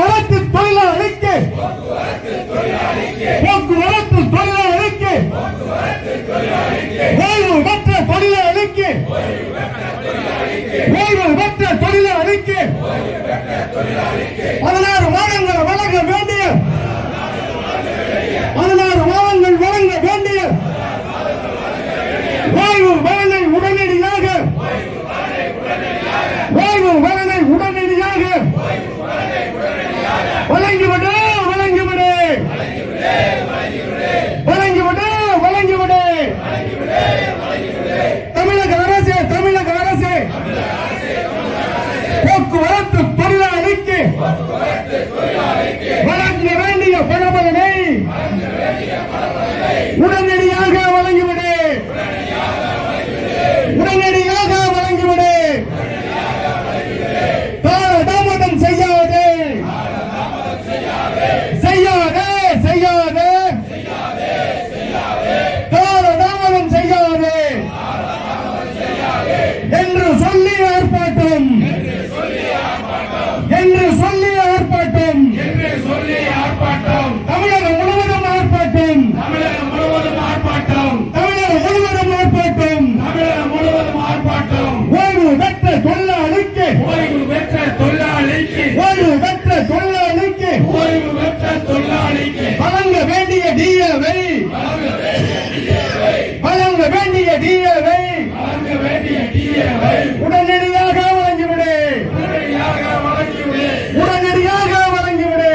போக்குவரத்து தொழிலாளிக்கு போக்குவரத்து தொழிலாளிக்கு ஓய்வு பெற்ற தொழிலாளிக்கு ஓய்வு பெற்ற தொழிலாளிக்கு 16 மாதங்கள் வழங்க வேண்டிய 16 மாதங்கள் வழங்க வேண்டிய ஓய்வு பலனை உடனடியாக ஓய்வு பலனை உடனடியாக வழங்கிவிடு வழங்கிவிடு வழங்கிவிடு வழங்கிவிடு தமிழக அரசு தமிழக அரசு போக்குவரத்து தொழிலாளிக்கு வழங்க வேண்டிய பணபலனை உடனடியாக வழங்கிவிடு உடனடியாக வழங்கிவிடு தாமதம் செய்யாதே செய்யாதே செய்யாதே தாமதம் செய்யாதே என்று சொல்லி ஆர்ப்பாட்டம் என்று சொல்லி ஆர்ப்பாட்டம் தமிழகம் முழுவதும் ஆர்ப்பாட்டம் தமிழகம் முழுவதும் ஆர்ப்பாட்டம் ஓய்வு பெற்ற தொழிலாளிக்கு ஓய்வு பெற்ற தொழிலாளிக்கு வழங்க வேண்டிய டிஏவை வழங்க வேண்டிய டிஏவை உடனடியாக வழங்கிவிடு உடனடியாக வழங்கிவிடு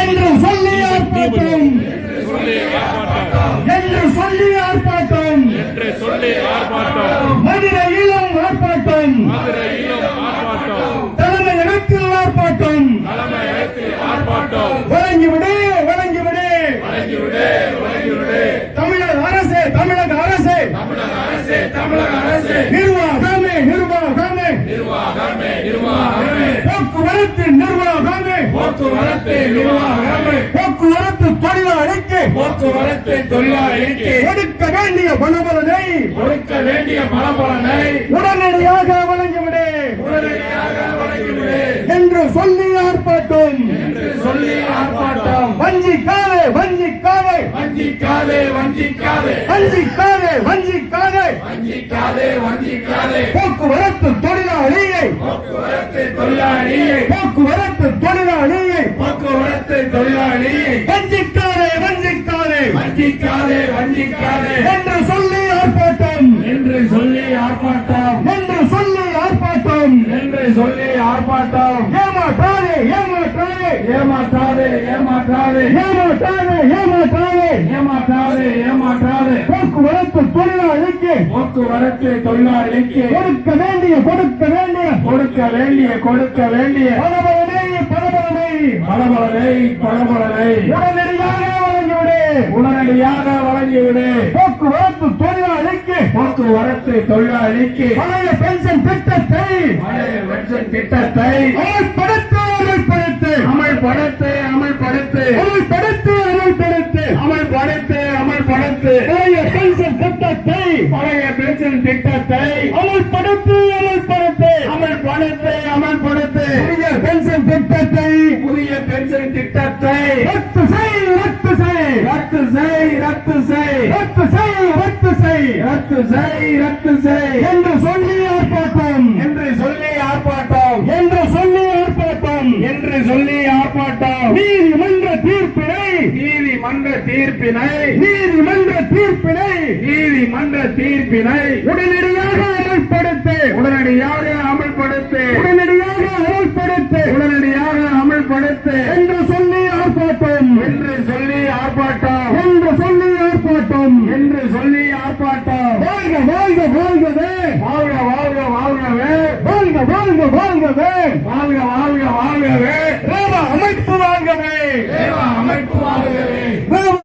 என்று சொல்லி ஆர்ப்பாட்டம் என்று சொல்லி ஆர்ப்பாட்டம் மதுரையிலும் ஆர்ப்பாட்டம் தலைமையகத்தில் ஆர்ப்பாட்டம் வழங்கிவிடு வழங்கிவிடு தமிழக அரசு தமிழக அரசு நிர்வாகமே நிர்வாகமே போக்குவரத்து நிர்வாகமே போக்குவரத்து தொழிலாளிக்கு கொடுக்க வேண்டிய பணபலனை உடனடியாக வழங்கிவிடு என்று சொல்லி ஆர்ப்பாட்டம் வஞ்சிக்காதே வஞ்சிக்காதே வஞ்சிக்காதே போக்குவரத்து தொழிலாளியை வஞ்சிக்காதே என்று சொல்லி ஆர்ப்பாட்டம் ஏமாற்றாதே போக்குவரத்து தொழிலாளிக்கு கொடுக்க வேண்டிய பணபலனை உடனடியாக வழங்கிவிடு போக்குவரத்து தொழிலாளிக்கு பழைய பென்ஷன் திட்டத்தை அமல்படுத்து பழைய பென்ஷன் திட்டத்தை அமல்படுத்து புதிய பென்ஷன் திட்டத்தை ரத்து செய் என்று சொல்லி ஆர்ப்பாட்டம் நீதிமன்ற தீர்ப்பினை உடனடியாக அமல்படுத்து என்று சொல்லி ஆர்ப்பாட்டம் வாழ்கவே அமைப்பு வாழ்கவே